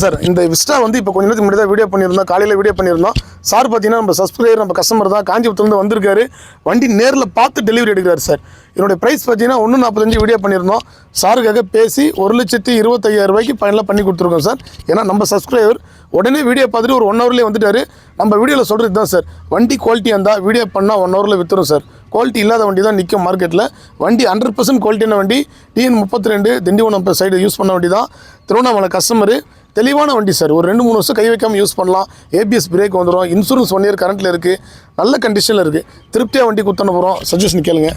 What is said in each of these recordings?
Sir இந்த Vista வந்து இப்போ கொஞ்ச நேரத்துக்கு முன்னாடி தான் வீடியோ பண்ணியிருந்தோம், காலையில் வீடியோ பண்ணியிருந்தோம். சார் பார்த்தீங்கன்னா நம்ம சப்ஸ்கிரைபர், நம்ம கஸ்டமர் தான், காஞ்சிபுரத்துலேருந்து வந்திருக்காரு. வண்டி நேரில் பார்த்து டெலிவரி எடுக்கிறார் சார். என்னுடைய ப்ரைஸ் பார்த்தீங்கன்னா 145 வீடியோ பண்ணியிருந்தோம். சாருக்காக பேசி 1,25,500 ஃபைனலாக பண்ணி கொடுத்துருக்கோம் சார். ஏன்னா நம்ம சப்ஸ்கிரைபர் உடனே வீடியோ பார்த்துட்டு ஒரு 1 ஹவர்லேயே வந்துட்டார். நம்ம வீடியோவில் சொல்கிறது தான் சார், வண்டி குவாலிட்டியாக இருந்தால் வீடியோ பண்ணால் 1 ஹவரில் விற்றுரும் சார். குவாலிட்டி இல்லாத வண்டி தான் நிற்கும் மார்க்கெட்டில். வண்டி 100% குவாலிட்டியான வண்டி. TN32 திண்டிவனம் சைடு யூஸ் பண்ண வண்டி தான். திருவண்ணாமலை கஸ்டமரு. தெளிவான வண்டி சார். ஒரு 2-3 வருஷம் கை வைக்காமல் யூஸ் பண்ணலாம். ABS பிரேக் வந்துடும். இன்சூரன்ஸ் 1 இயர் கரண்ட்டில் இருக்குது. நல்ல கண்டிஷனில் இருக்குது. திருப்தியாக வண்டி கொடுத்தன போகிறோம். சஜஷன் கேளுங்க.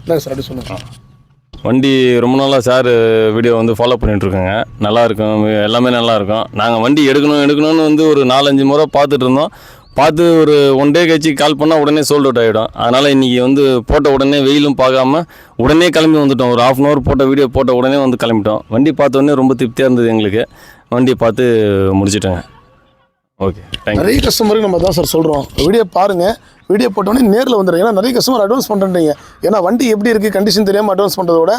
இல்லை சார், அப்படி சொல்லுங்கள். வண்டி ரொம்ப நாளாக சார் வீடியோ வந்து ஃபாலோ பண்ணிகிட்ருக்கோங்க. நல்லாயிருக்கும், எல்லாமே நல்லாயிருக்கும். நாங்கள் வண்டி எடுக்கணும்னு வந்து ஒரு 4-5 முறை பார்த்துட்டு இருந்தோம். பார்த்து ஒரு 1 டே கழிச்சு கால் பண்ணால் உடனே சோல்ட் அவுட் ஆகிடும். அதனால் இன்றைக்கி வந்து போட்ட உடனே வெயிலும் பார்க்காம உடனே கிளம்பி வந்துட்டோம். ஒரு 1/2 hour போட்ட வீடியோ போட்ட உடனே வந்து கிளம்பிட்டோம். வண்டி பார்த்த உடனே ரொம்ப திருப்தியாக இருந்தது எங்களுக்கு. வண்டி பார்த்து முடிச்சிட்டேங்க. Okay, thank you. நிறைய கஸ்டமருக்கு நம்ம தான் சார் சொல்கிறோம், வீடியோ பாருங்கள், வீடியோ போட்டோன்னே நேரில் வந்துடுங்க. ஏன்னா நிறைய கஸ்டமர் அட்வான்ஸ் பண்ணுறீங்க. ஏன்னா வண்டி எப்படி இருக்குது கண்டிஷன் தெரியாமல் அட்வான்ஸ் பண்ணுறதோட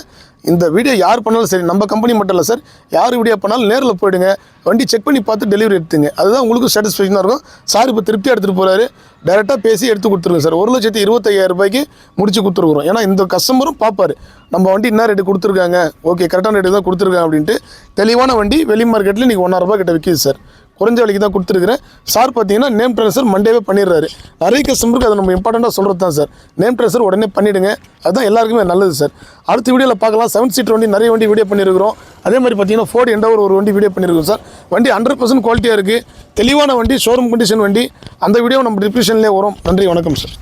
இந்த வீடியோ யார் பண்ணாலும் சரி, நம்ம கம்பெனி மட்டும் இல்லை சார், யார் வீடியோ பண்ணாலும் நேரில் போயிடுங்க. வண்டி செக் பண்ணி பார்த்து டெலிவரி எடுத்துங்க. அதுதான் உங்களுக்கு சாட்டிஸ்ஃபேக்ஷனாக இருக்கும். சார் இப்போ திருப்தியாக எடுத்துகிட்டு போகிறாரு. டேரெக்டாக பேசி எடுத்து கொடுத்துருங்க சார். 1,25,500 முடிச்சு கொடுத்துருக்குறோம். ஏன்னா இந்த கஸ்டமரும் பார்ப்பார், நம்ம வண்டி என்ன ரேட்டு கொடுத்துருக்காங்க, ஓகே கரெக்டான ரேட்டு தான் கொடுத்துருக்காங்க அப்படின்ட்டு. தெளிவான வண்டி வெளி மார்க்கெட்டில் இன்றைக்கி 1,000 கிட்ட விற்கிது சார். குறைஞ்ச விலைக்கு தான் கொடுத்துருக்குறேன். சார் பார்த்தீங்கன்னா நேம் ட்ரான்ஸ்ஃபர் மண்டேவே பண்ணிடுறாரு. நிறைய கஸ்டமருக்கு அதை நம்ம இம்பார்ட்டண்ட்டாக சொல்கிறது தான் சார். நேம் ட்ரான்ஸ்ஃபர் உடனே பண்ணிவிடுங்க. அதுதான் எல்லாருக்குமே நல்லது சார். அடுத்த வீடியோவில் பார்க்கலாம். 7 சீட்டர் வண்டி நிறைய வண்டி வீடியோ பண்ணியிருக்கிறோம். அதே மாதிரி பார்த்தீங்கன்னா Ford Endeavour ஒரு வண்டி வீடியோ பண்ணியிருக்கோம் சார். வண்டி 100% குவாலிட்டியாக இருக்குது. தெளிவான வண்டி, ஷோரூம் கண்டிஷன் வண்டி. அந்த வீடியோ நம்ம டிஸ்கிரிப்ஷன்லேயே வரும். நன்றி, வணக்கம் சார்.